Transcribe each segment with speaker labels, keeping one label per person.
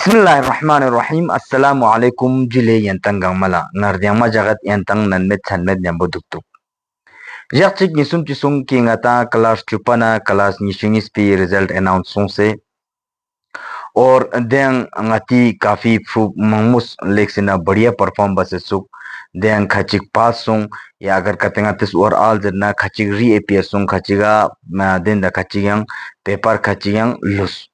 Speaker 1: Bismillahirrahmanirrahim. Assalamualaikum jile yantang gangmala. Ngardiang majagat yantang nanmet sanmet nyambo duktuk. Jakcik nisum cisung ki ngata kelas cupana kelas nisungis pi result announcement se. और दें ngati काफी फू मंगमुस लेक्सिना बढ़िया perform बसे सुक दें खचिक पास सुंग या अगर कतेंगा तिस और आल जन्ना खचिक री एपीएस सुंग खचिगा दिन दा खचिगंग पेपर खचिगंग लुस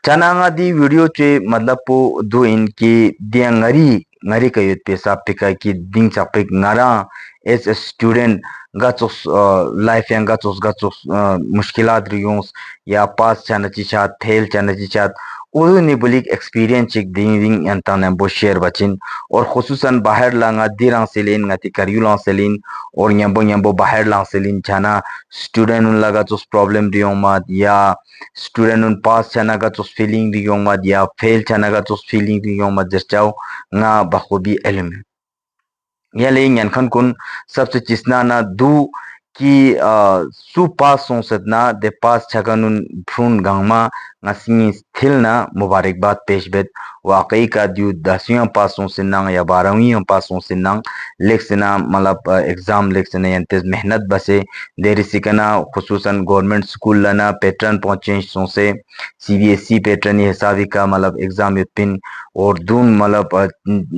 Speaker 1: चनांगा दी वीडियो चे मतलब पो दो इनकी दिया ngari ngari kayut pe sapika ki ding sapik ngara as a student gachos life yang gachos मुश्किलात रियोंस या पास चना चिचात फेल चना चिचात उदु निबलिक एक्सपीरियंस चिक दिंग यंता ने बो शेयर बचिन और खुसूसन बाहर लांगा दिरांग सेलिन ngati करियुलांग सेलिन और यंबो बाहर लांग सेलिन चना स्टूडेंट उन लगा चोस प्रॉब्लम रियों मत या स्टूडेंट उन पास चना का चोस फीलिंग रियों मत या फेल चना का चोस फीलिंग रियों मत जस्टाओ nga bakhudi element yale nyan khan kun सबसे चिसना ना दू कि सु पास संसदना दे पास छगनुन भ्रून गांगमा ngasing thilna mubarakbad peshbet वाकई का दु 10वीं पास संसदना या 12वीं पास संसदना लेक्सना मतलब एग्जाम लेक्सना यंते मेहनत बसे देरी सिकना खुसूसन गवर्नमेंट स्कूल लना पैटर्न पहुंचे संसे सीबीएसई पैटर्न हिसाबी का मतलब एग्जाम युपिन और दून मतलब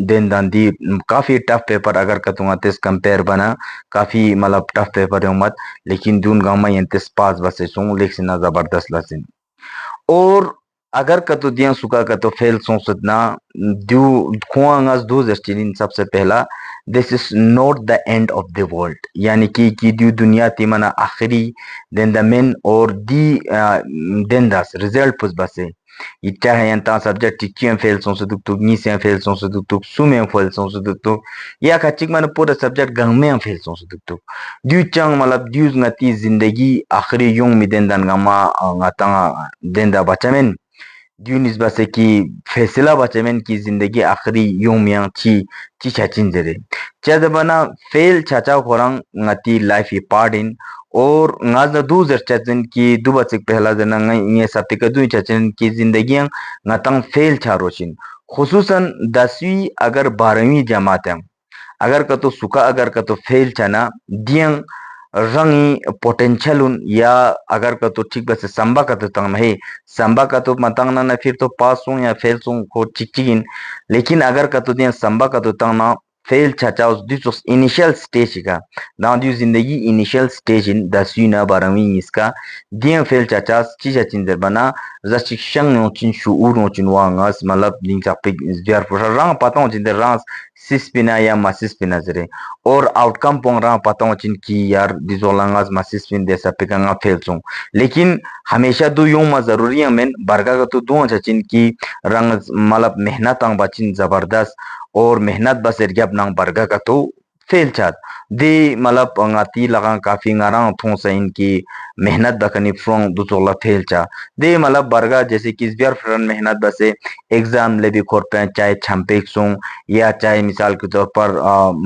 Speaker 1: दिन दांदी काफी टफ पेपर अगर कतुंगा तेस कंपेयर बना काफी मतलब टफ पेपर मत लेकिन दून गांव में यंतेस पास बसे सोंग लेक्सिना जबरदस्त लसिन और अगर कतो दिया सुका कतो फेल सोचना दू खुआंगास दो जस्टिन सबसे पहला this is not the end of the world यानी कि दू दुनिया तिमना आखिरी देन द मेन और दी देन दस रिजल्ट पुस बसे इट्टा है यंता सब्जेक्ट टिकियन फेल सोच दुक नी से फेल सोच दुक सुमे फेल सोच दुक या खचिक मन पूरा सब्जेक्ट गंगमे फेल सोच दुक दू चंग मतलब दू ngati जिंदगी आखिरी योंग मिदेन दन गमा ngata den da bachamen ड्यूनिस बसे की फैसला बचेमेन की जिंदगी आखिरी यूं मियां ची छचिन जरे चद बना फेल छाचा खोरंग ngati लाइफ ई पार्ट इन और ngaz दू जर चचन की दू बचक पहला जना ये सत्य का दू चचन की जिंदगी ngatang फेल छारोचिन खुसूसन 10वीं अगर 12वीं जमात अगर कतो सुका अगर कतो फेल छना दियंग रंगी पोटेंशियल उन या अगर कतो ठीक बस संबा कतो तंग नहीं संबा कतो मतंग ना फिर तो पास हूं या फेल हूं को चिकिन लेकिन अगर कतो दिया संबा कतो तंग ना फेल छाचा उस दिस इनिशियल स्टेज का ना दी जिंदगी इनिशियल स्टेज इन 10वीं ना 12वीं इसका दिया फेल छाचा चीज चिंदर बना रशिक्षण नो चिन शुऊर नो चिन वांगस मतलब लिंक चापिक जार पर रंग पताओ जिंदर रंग सिस्पिना या मासिस्पिना जरे और आउटकम पोंग रंग पताओ चिन की यार दिजोलांगास मासिस्पिन देसा पिकांगा फेल सो लेकिन हमेशा दो यूं मा जरूरी है मेन बरगा का तो दो चिन की रंग मतलब मेहनत अंग बचिन जबरदस्त और मेहनत बस एरिया नंग बरगा का तो फेल चात दे मतलब ngati लगा काफी ngarang थों से इनकी मेहनत बकनी फ्रोंग दुचोला फेल चा दे मतलब बरगा जैसे कि बियर फ्रन मेहनत बसे एग्जाम ले भी खोरते चाहे छंपे सों या चाहे मिसाल के तौर पर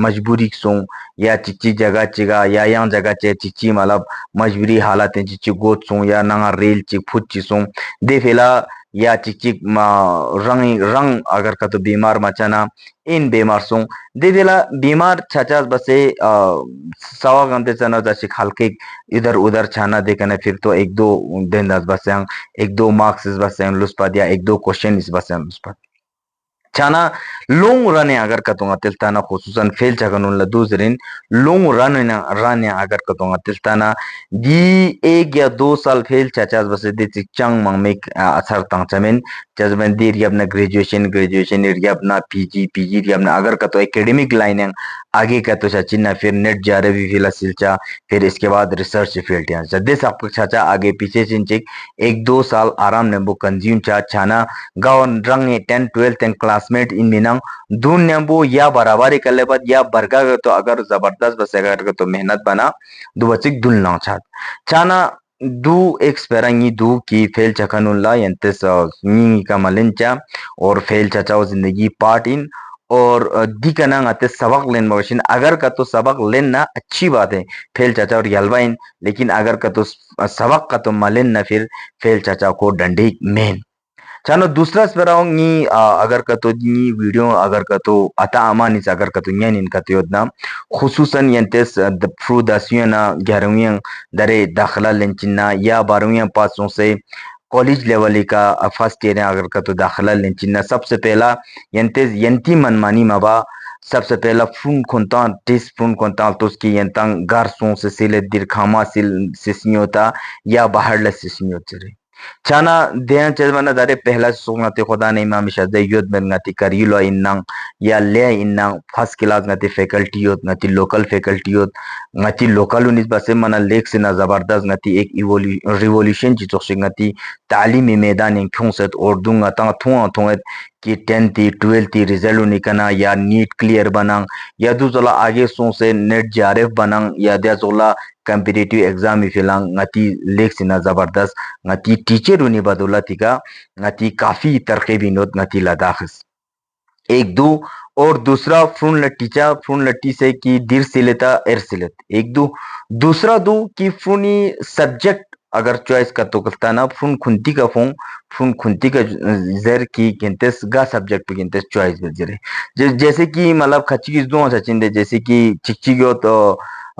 Speaker 1: मजबूरी सों या चिच्ची जगह चिगा या yang जगह चे चिच्ची मतलब मजबूरी हालत है चिच्ची गोत सों या नंगा रेल चिक फुट चिसों दे फेला या चिक रंग अगर का तो बीमार मचाना इन बीमार सों दे फेला बीमार छाचा बसे सवा घंटे चना जैसे हल्के इधर उधर छाना देखना फिर तो एक दो दिन दस बसे एक दो मार्क्स बस लुस्पा दिया एक दो क्वेश्चन इस बस लुस्पा छाना लॉन्ग रन अगर कतोंगा तिल्ताना खुसूसन फेल छगनुन ला दूसरिन लॉन्ग रन अगर कतोंगा तिल्ताना दी 1 या 2 साल फेल चाचा बस दे चिंग मंगमेक असर तंगचमेन जजमेन देर अपना ग्रेजुएशन एरिया अपना पीजी अपना अगर कतो एकेडमिक लाइन आगे का तो चाचिना फिर नेट जा रहे भी फिला सिलचा फिर इसके बाद रिसर्च फील्ड यहाँ जद्दे आपको चाचा आगे पीछे चिंचिक 1-2 साल आराम ने वो कंज्यूम चा छाना गाँव रंग 10-12 क्लासमेट इन मिनंग दून नेम्बो या बराबरी कर ले बाद या बरगा तो अगर जबरदस्त बस अगर तो मेहनत बना दो बच्चे दुल ना चाहत छाना दू एक्सपेरांगी दू की फेल चखनुल्ला यंतेस नी का मलिंचा और फेल चचाओ जिंदगी पार्ट इन और दिकना आते सबक लेन मशीन अगर का तो सबक लेना अच्छी बात है फेल चाचा और यलवाइन लेकिन अगर का तो सबक का तो मलिन ना फिर फेल चाचा को डंडी मेन Chano दूसरा sekarang ni agar kato ni video agar kato ata amanis agar kato nyanin kato yodna khususan yentes the through dasyana gyarwiang dare dakhla lenchinna ya barwiang passon से कॉलेज लेवल का first year अगर का तो दाखिला लेंचिना सबसे पहला यंतेज यंती मनमानी मबा सबसे पहला फुन खुंता टेस्ट फुन खुंता तो उसकी यंतंग गारसों से सिले दिरखामा सिल सिस्नियोता या बाहर ल सिस्नियोत Chana dean chesmana dare pehla sungati khoda nei ma misha de yod ben ngati karilo innang ya le innang first class ngati faculty yod ngati local faculty yod ngati local unis base mana lek se na zabardast ngati ek revolution chi chok ngati तालीमी मैदान इन क्योंसेट और दूंगा ता थुआ थुएत कि 10th 12th result निकना या NEET clear बनांग या दूसरा आगे सो से नेट जारेफ बनांग या दया जोला कॉम्पिटिटिव एग्जाम इफिलांग ngati lek sina zabardast ngati teacher uni badulatika ngati काफी तरकीब विनोद ngati लद्दाख एक दो और दूसरा फ्रून लट्टीचा फ्रून लट्टी से की दिर सिलेता एर सिलेत एक दो दूसरा दो की फ्रूनी सब्जेक्ट अगर चॉइस का तो करता ना फ्रून खुंती का जर की गिनतेस गा सब्जेक्ट पे गिनतेस चॉइस बजरे जैसे कि मतलब खच्ची की दो सचिन दे जैसे कि चिच्ची गयो तो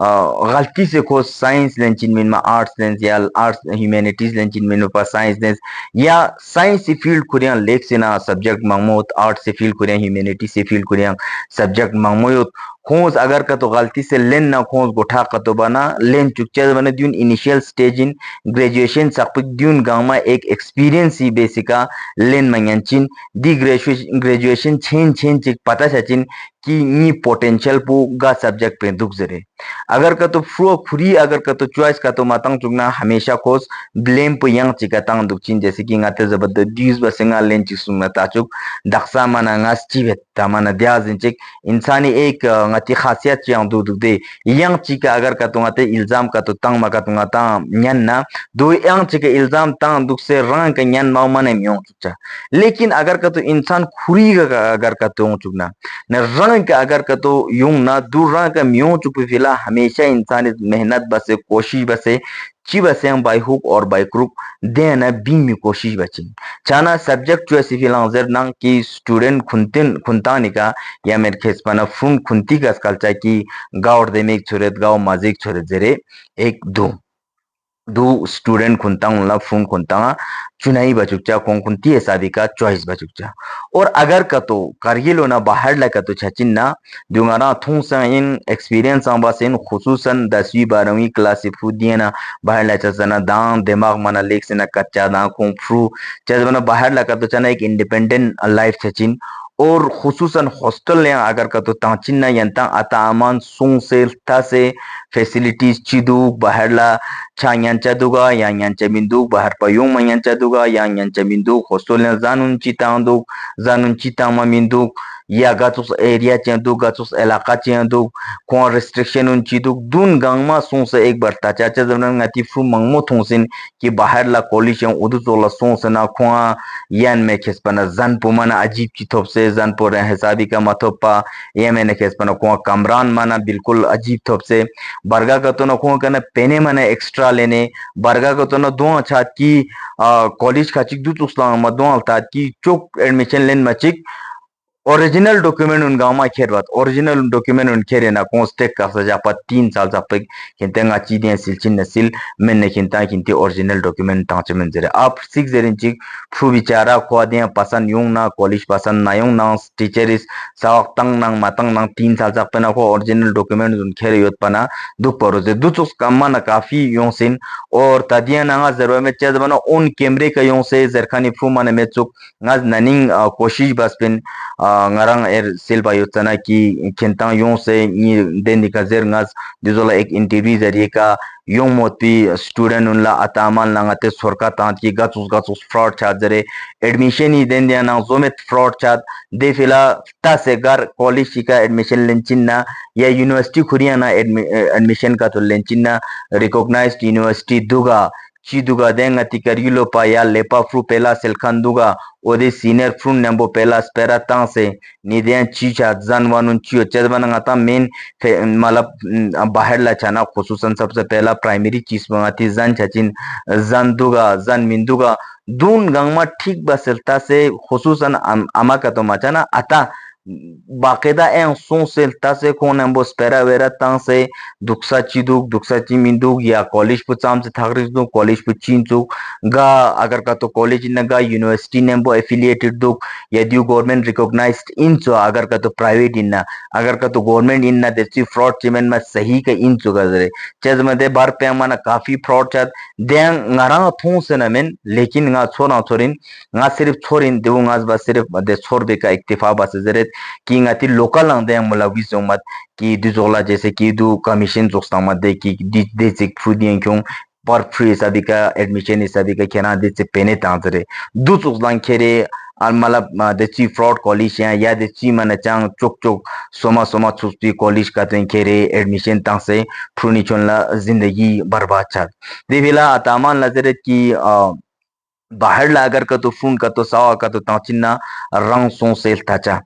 Speaker 1: गलती से को साइंस लेंचिन में आर्ट्स लेंस या आर्ट्स ह्यूमैनिटीज लेंचिन में पर साइंस लेंस या साइंस से फील्ड कुरियां लेख से ना सब्जेक्ट मांगमोत आर्ट से फील्ड कुरियां ह्यूमैनिटी से फील्ड कुरियां सब्जेक्ट मांगमोत खोज अगर का तो गलती से लेन ना खोज गोठा का तो बना लेन चुकचे बने द्यून इनिशियल स्टेज इन ग्रेजुएशन सकपिक द्यून गामा एक एक्सपीरियंस ही बेसिका लेन मंगनचिन दी ग्रेजुएशन छेन छेन चिक पता सचिन कि नी पोटेंशियल पू गा सब्जेक्ट पे दुख जरे अगर का तो फ्रो खुरी अगर का तो चॉइस का तो मातंग चुगना हमेशा खोज ब्लेम पे yang chika tang dukchin jese ki ngate zabad dius basenga len chisum tachuk daksa mana ngas chivet tamana diazin chik insani ek ngati khasiyat chiang du duk de yang chika agar ka to ngate ilzam ka to tang ma ka to ngata nyan na do yang chika ilzam tang duk se rang ka nyan ma mane myong chucha लेकिन अगर का तो इंसान खुरी का अगर का तो चुकना न रंग का अगर का तो यूं ना दूर रंग का म्यों चुप फिला हमेशा इंसान मेहनत बसे कोशिश बसे ची बसे हम बाई हुक और बाई क्रुक देना बीम में कोशिश बची चाना सब्जेक्ट जो सिविल अंजर नंग की स्टूडेंट खुंतिन खुंतानी का या मेरे खेस पना फुन खुंती का स्कल्चा की गाँव दे में एक छुरेत गाँव माजिक छुरेत जरे एक दो दो स्टूडेंट खुंतांग ला फुन खुंतांगा चुनाई बचुकचा कौन खुंती है शादी का चॉइस बचुकचा और अगर कतो करगिलो ना बाहर ला कतो छचिन ना दुंगाना थूं सा इन एक्सपीरियंस आंबा से खुसूसन 10वीं 12वीं क्लास से फुदिया ना बाहर ला चना दांग दिमाग मना लेक से ना कच्चा दांग खूं फ्रू चल बना बाहर ला कतो चना एक इंडिपेंडेंट लाइफ छचिन और खुसूसन हॉस्टल ने अगर कतो तांचिन ना यंता आता अमान सुंग से था से फैसिलिटीज चिदू बाहर ला chanyancha duga yang yancha minduk bahar payung manyancha duga yang yancha minduk hostolnya zanun citang ma minduk ya gatus area cenduk gatus elaka cenduk kon restriction un ciduk dun gangma sonse ek bar tacha cha zaman ngati fu mangmo thongsin ki bahar la coalition udu tola sonse na kwa yan me khespana zan pumana ajib chithop se zan por hisabi ka mathopa ye me ne khespana kwa kamran mana बिल्कुल अजीब थोप से बरगा का तो नको कने पेने मने एक्स्ट्रा लेने बरगा का तो न दो अच्छा की कॉलेज का चिक दू तुसला मदो अलता की चोक एडमिशन लेन मचिक ओरिजिनल डॉक्यूमेंट उन गाँव में खेर बात ओरिजिनल डॉक्यूमेंट उन खेरे ना कॉन्स्टेक का सजा पर 3 साल तक खिंते nga chi den sil chin nasil men ne खिंता खिंते ओरिजिनल डॉक्यूमेंट तांचे men जरे आप सिक्स जरिन चिक फु बिचारा को दे पसन युंग ना कॉलेज पसन ना युंग ना टीचर इस सावक तंग नंग मतंग नंग 3 साल तक पे ना को ओरिजिनल डॉक्यूमेंट उन खेरे योत पना दुख परो जे दुच कम्मा ना काफी युंग सिन और तदिया ना जरूर में चेज बना उन कैमरे का युंग से जरखानी फु माने में चुक ngaz naning कोशिश बस pin ngarang er silba yutana ki kentang yong se ni den ka zer ngas dizola ek interview zariye ka yong moti student unla ataman langate sorka tant ki gatus fraud chat zare admission ही den dia na zomet fraud chat de fila ta se gar college ka admission lenchin na या university खुरिया ना admission का तो लेंचिन ना recognised university दुगा ची दुगा देंगा तिकरिलो पा या लेपा फ्रू पेला सेलखान दुगा ओदे सीनियर फ्रून नंबो पेला स्पेरा ता से निदें चीचा जानवानुन चियो चेदबना ngata मेन मतलब बाहर ला चाना खुसूसन सबसे पहला प्राइमरी चीज मंगाती जन छचिन जन दुगा जन मिंदुगा दून गंगमा ठीक बसलता से खुसूसन अमा का तो मचाना आता बाकायदा एं सो सेल्ता से कौन एम्बो स्पेरा वेरा तं से दुक्सा ची मिंदुक या कॉलेज पु चाम से थागरिस दु कॉलेज पु चीन चुक गा अगर का तो कॉलेज न गा यूनिवर्सिटी नेम्बो एफिलिएटेड दुक या ड्यू गवर्नमेंट रिकॉग्नाइज्ड इन चो अगर का तो प्राइवेट इन्ना अगर का तो गवर्नमेंट इन्ना देची फ्रॉड चिमेन में सही का इन चो गजरे चेज में दे बार पे माना काफी फ्रॉड चाद दें ngara thong से न मेन लेकिन nga छोरा छोरिन nga सिर्फ छोरिन देउ nga बस सिर्फ दे छोर बे का इक्तिफा बस जरे कि nga ती लोकल ang दे मुला विजो मत कि दुजोला जैसे कि दु कमीशन जोस्ता मत दे कि दे चिक फुदियन क्यों पर फ्री सभी का एडमिशन सभी का केना दे से पेने तांजरे दु चुसलां खेरे al malab de chi fraud college ya de chi mana chang chok chok soma chusti college का तो खेरे एडमिशन ता से फ्रूनी चोनला जिंदगी बर्बाद चाल देविला तामान नजर की बाहर लागर का तो फून का तो सावा का तो ताचिन्ना रंग सो सेल ताचा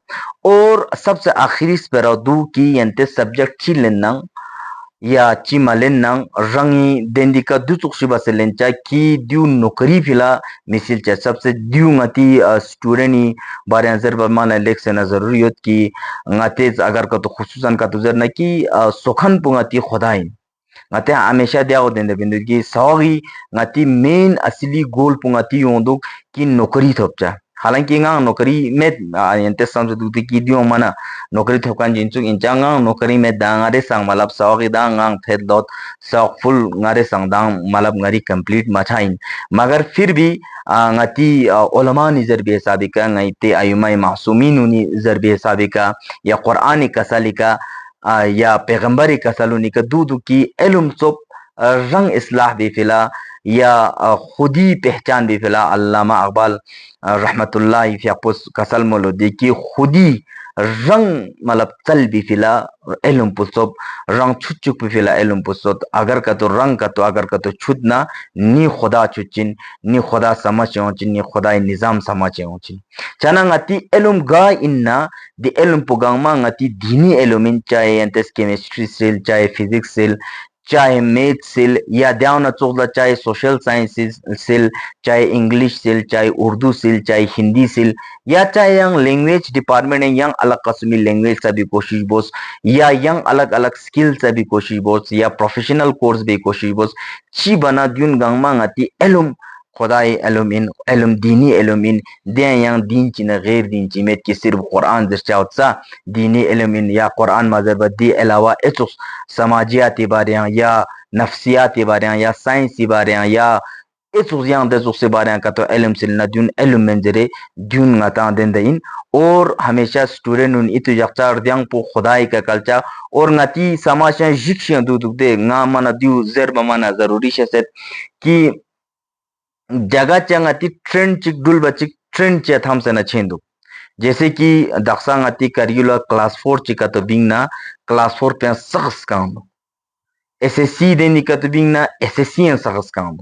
Speaker 1: और सबसे आखिरी स्पेरा दू की यंते सब्जेक्ट चिलेना या चिमालेन रंगी देंदिका दुचुक शिबा से लेंचा की द्यू नौकरी फिला मिसिल चा सबसे द्यू ngati स्टूडेंट बारे अंजर बमान इलेक्शन जरूरी होत की ngate अगर का तो खुसूसन का तो जरना की सोखन पुंगती खुदाई ngate हमेशा दिया देंदे बिंदु की सॉरी ngati मेन असली गोल पुंगती योंदो की नौकरी थोपचा हालांकि ngang नौकरी में यंते समझ दुती की दियो मना नौकरी थोकान जिनचु इंचा ngang नौकरी में दांगारे सांग मतलब सॉरी दांगांग थे दot सॉक फुल ngaरे सांग दांग मतलब ngari कंप्लीट मचाइन मगर फिर भी ngati उलमा निजर भी साबिका ngaite ayumai मासूमीन उनी जर भी साबिका या कुरानी कसालिका या पैगंबरी कसलुनी का दूध की इल्म चुप रंग इस्लाह भी फिला या खुदी पहचान भी फिला अल्लामा अकबाल रहमतुल्लाह फियापुस कसल मोलुदी की खुदी रंग मतलब चल भी फिला इल्म पुसोब रंग छुचुक भी फिला इल्म पुसोब अगर का तो रंग का तो अगर का तो छुदना नी खुदा छुचिन नी खुदा समझ चिन नी खुदा निजाम समझ चिन चना ngati इल्म गा इन्ना the ilm pugangma ngati dini ilmin चाहे एंटेस केमिस्ट्री सेल चाहे फिजिक्स सेल चाहे मैथ सेल या ध्यान चोला चाहे सोशल साइंसेस सेल चाहे इंग्लिश सेल चाहे उर्दू सेल चाहे हिंदी सेल या चाहे यंग लैंग्वेज डिपार्टमेंट यंग अलग कस्मी लैंग्वेज से भी कोशिश बोस या यंग अलग अलग स्किल से भी कोशिश बोस या प्रोफेशनल कोर्स भी कोशिश बोस ची बना द्युन गंगमा ngati ilm खुदाई एलुमिन एलुम दीनी एलुमिन दे yang din चिना गैर दिन चिमेत की सिर्फ कुरान दर्शावता दीनी एलुमिन या कुरान मजहब दी अलावा एचुस समाजियाती बारे या नफ्सियाती बारे या साइंसी बारे या एचुस yang दे जुस बारे का तो एलुम सिलना दुन एलुम मंजरे दुन ngata den दिन और हमेशा स्टूडेंट उन इतु यक्चार दियांग पो खुदाई का कल्चा और ngati समाशा शिक्षा दु दे nga mana दु जर mana जरूरी है कि जगह चंगती ट्रेंड चिक डुल बचिक ट्रेंड चे थम से न छेंदु जैसे कि दक्षांगती करियुला क्लास 4 चिका तो बिंगना क्लास 4 पे सख्स काम एसएससी देनी का तो बिंगना एसएससी en सख्स काम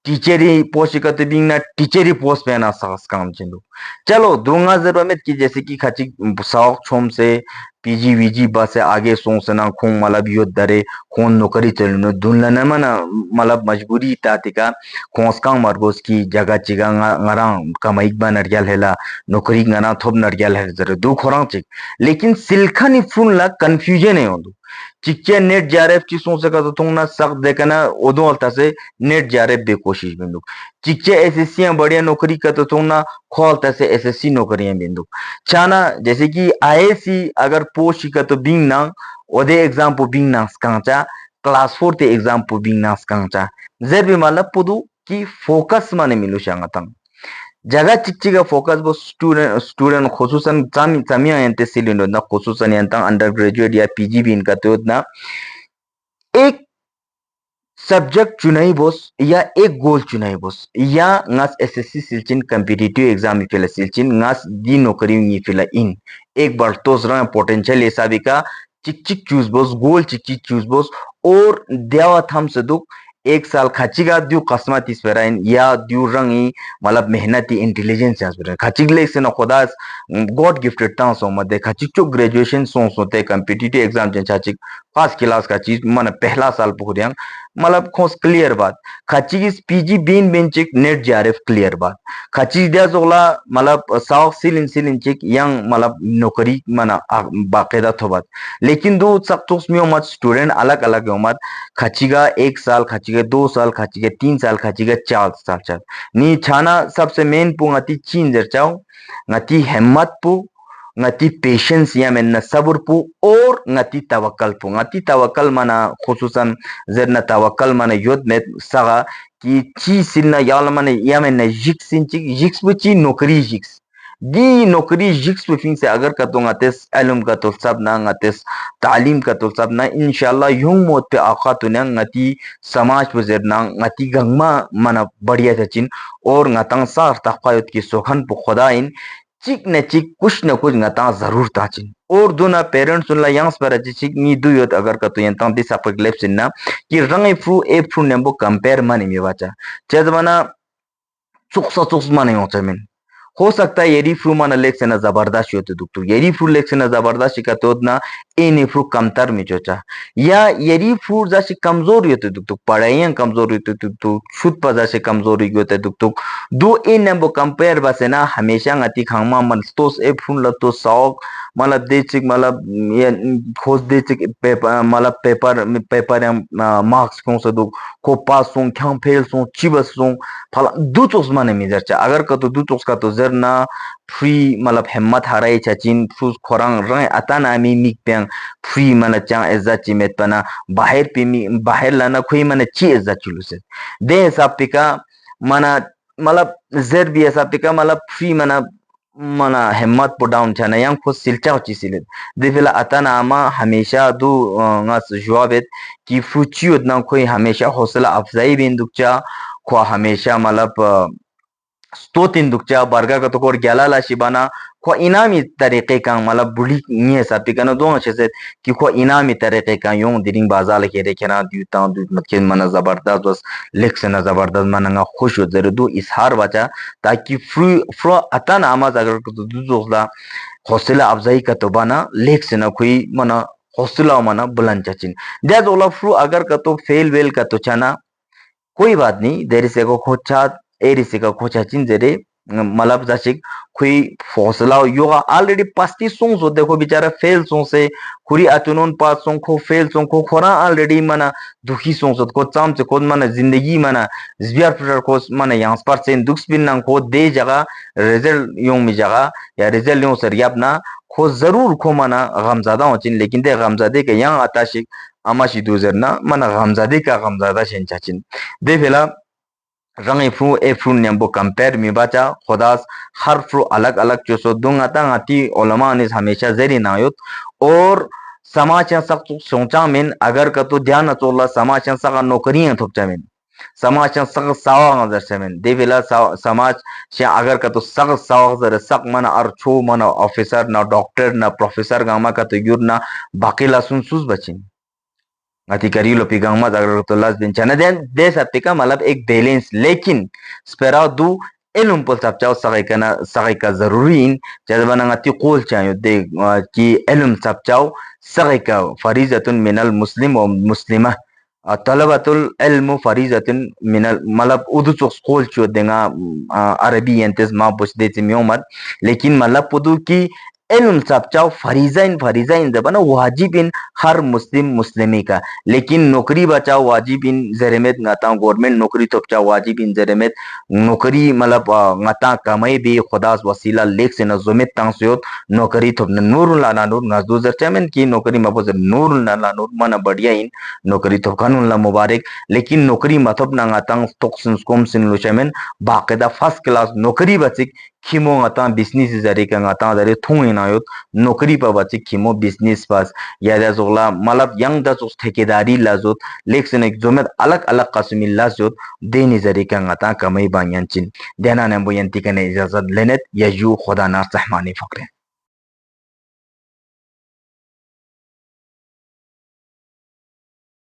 Speaker 1: टीचरी पोस्ट का तो बिंगना टीचरी पोस्ट पे ना सख्स काम चिंदु चलो दोंगा जरूरत की जैसे कि खची साउक छोम से पीजी वीजी बस से आगे सोचना खून मतलब यो दरे खून नौकरी चलनो दुनला न मना मतलब मजबूरी तातिका खोसकांग मरगोस की जगह चिगा ngara कमाइक बा नरियल हेला नौकरी ngana थोब नरियल है जरे दु खोरांग चिक लेकिन सिलखनी फुन ला कंफ्यूजन है ओदु चिक्चे नेट जारेफ ची सोच सका तो तुंगना सख्त देखना ओदो अलता से नेट जारेफ बे कोशिश बिंदु चिक्चे एसएससी बढ़िया नौकरी का तो तुंगना खोलता से एसएससी नौकरियां बिंदु चाना जैसे कि आईएससी अगर पोस्ट का तो बिंग ना ओदे एग्जाम पो बिंग ना स्कांचा क्लास 4 ते एग्जाम पो बिंग ना स्कांचा जर भी मतलब पुदु की फोकस माने मिलु शांगतंग जगह चिच्चिगा फोकस बो स्टूडेंट खुसूसन चामिया यंते सिलिंडर ना खुसूसन यंता अंडर ग्रेजुएट या पीजी भी इनका तो ना एक सब्जेक्ट चुनाई बोस या एक गोल चुनाई बोस या ngas एसएससी सिलचिन कॉम्पिटिटिव एग्जाम इफेला सिलचिन ngas दी नौकरी इफेला इन एक बार तो जरा पोटेंशियल ऐसा भी का चिक चिक चूज बोस गोल चिक चिक चूज बोस और देवा थम सदुक एक साल खचिगा द्यू कस्मत इस पेराइन या द्यू रंगी मतलब मेहनती इंटेलिजेंस यास पेराइन खचिग ले से न खुदा गॉड गिफ्टेड ता सो मदे खचिक चो ग्रेजुएशन सो सोते कॉम्पिटिटिव एग्जाम जन चाचिक फर्स्ट क्लास का चीज मन पहला साल पुखरियांग मतलब खोस क्लियर बात खची पीजी बीन बेंचिक नेट जारेफ क्लियर बात खची दिया जोला मतलब साव सिलिन सिलिन चिक यंग मतलब नौकरी मना बाकायदा थोबात लेकिन दो सक्तोस में मत स्टूडेंट अलग अलग मत खचीगा 1 साल खचीगा 2 साल खचीगा 3 साल खचीगा 4 साल चल नी छाना सबसे मेन पु ngati chin zer chao ngati hemmat pu ngati patience ya men na sabur pu और ngati tawakal mana khususan zerna tawakal mana yod met saga ki chi sinna yal mana yamen na jiksin chi jiks bu chi nokri jiks di nokri jiks bu fin se agar ka to ngates alum ka to sab na ngates talim ka to sab na inshallah yung mot pe आखा तो न ngati समाज पे जरना ngati gangma mana बढ़िया सचिन और ngatang sar taqayut की सोखन पु खुदाइन चिक न चिक कुछ न कुछ ngata जरूर ताचिन और दोना पेरेंट्स उनला यंग्स पर चिक नि दुयत अगर का तो यंतang दिस अपक लेप्स ना कि रंग फ्रू ए फ्रू नेम्बो कंपेयर माने mi baca चेदमना चुक्स माने होता है हो सकता है येरी फ्रू माना लेख से ना जबरदस्त होते दुक्तु येरी फ्रू लेख से ना जबरदस्त का तो ना इन फ्रू कमतर में जोचा या येरी फ्रू जैसे कमजोर होते दुक्तु पढ़ाइयां कमजोर होते दुक्तु शुद्ध पजा से कमजोरी होते दुक्तु दो इन नंबर कंपेयर बस ना हमेशा ngati खामा मन तो ए फ्रू ल तो सौक मतलब देचिक मतलब ये खोज देचिक पेपर मतलब पेपर मार्क्स कौन सा दो को पास सों ख्यां फेल सों चिबस सों फला दुचोस माने मिजरचा अगर कतो दुचोस का तो जरना फ्री मतलब हिम्मत हाराई चचिन फ्रूस खोरंग रंग अताना मी मिक पेंग फ्री मन चा इज्जत चिमेत पना बाहर पे मी बाहर लाना कोई मन ची इज्जत चुलुसे दे हिसाब पिका मना मतलब जर भी हिसाब पिका मतलब फ्री मना मना हिम्मत पो डाउन छना yang खुद सिलचा चिसिले दे फिला अताना आमा हमेशा दो ngas जवाबet कि फुचियोत ना कोई हमेशा हौसला अफजाई बिंदुकचा खो हमेशा मतलब स्तोतिन दुकचा बरगा का तो कोर ग्याला शिबाना खो इनामी तरीके का मतलब बुली नहीं ऐसा पिकनो दो अच्छे से कि खो इनामी तरीके का यूं दिरिंग बाजार के रेखना द्यूता द्यूत मत मना जबरदस्त बस लेख से ना जबरदस्त मना खुश हो जरे दो इसहार बचा ताकि फ्री फ्रो अतन आमाज अगर तो दूसरा हौसला अफजाई का तो बना लेख से ना कोई मना हौसला मना बुलंद चचिन दैट ऑल ऑफ फ्रू अगर का तो फेल वेल का तो चना कोई बात नहीं देरी से को खोचा एरी से को खोचा चिन जरे मतलब जाशिक कोई हौसला योगा ऑलरेडी 35 सो देखो बेचारा फेल सो से खुरी अतुनोन पास सो को फेल सो को खोरा ऑलरेडी मना दुखी सो को चाम से को मना जिंदगी मना जिबियार फिर को मना यहाँ पर से दुख बिन ना को दे जगह रिजल्ट यों में जगह या रिजल्ट यों सर अपना खो जरूर खो मना गमजादा हो चिन लेकिन दे गमजादे के यहाँ आता शिक अमाशी दूजरना मना गमजादे का गमजादा शेंचाचिन दे फिला रंग फ्रू ए फ्रू नेम्बो कंपेयर में बचा खुदास हर फ्रू अलग अलग चोसो दूंगा ता ngati ओलमा ने हमेशा जरी नायोत और समाज सख्त सोचा में अगर का तो ध्यान चोला समाज सगा नौकरियां थोपचा में समाज सग सावा नजर से में देवेला समाज से अगर का तो सग सावा जर सक मन और छो मन ऑफिसर ना डॉक्टर ना प्रोफेसर गामा का तो युर ना बाकी लासुन सुस बचिन ngati kari lo pigang ma agar to las din chana den de sapika मतलब एक बैलेंस लेकिन स्पेरा दू इलम पल sapchao sagai का जरूरी इन जब बना ngati कोल चाहिए दे कि इलम sapchao sagai का फरीजतुन मिनल मुस्लिम और मुस्लिमा तलबतुल इल्म फरीजतुन मिनल मतलब उदु चोस कोल चो देगा अरबी एंतेस मा पुछ देती मियोमत लेकिन मतलब पुदु की इल्म sapchao फरीजा इन जब ना वाजिब इन हर मुस्लिम मुस्लिमी का लेकिन नौकरी बचाओ वाजिब इन जरेमेत ngata गवर्नमेंट नौकरी तो बचाओ वाजिब इन जरेमेत नौकरी मतलब ngata कमाई भी खुदास वसीला लेख से नजुमित तांसियोत नौकरी तो नूर लाना नूर नजदू जरचमेन की नौकरी मबोज नूर लाना नूर मना बढ़िया इन नौकरी तो कानून ला मुबारक लेकिन नौकरी मतलब ना ngata तोक्सिन कोम सिन लुचमेन बाकायदा फर्स्ट क्लास नौकरी बचिक खिमो ngata बिजनेस जरे का ngata जरे थुंग इनायोत नौकरी पर बचिक खिमो बिजनेस पास या जोगला मतलब यंग दा जोस ठेकेदारी लाजोत लेकिन एक जोमेत अलग अलग कस्मी लाजोत देनी जरी का ngata कमाई बायांचिन देना ने बोयंती कने इजाजत लेनेत यजू खुदा ना रहमानी फकरे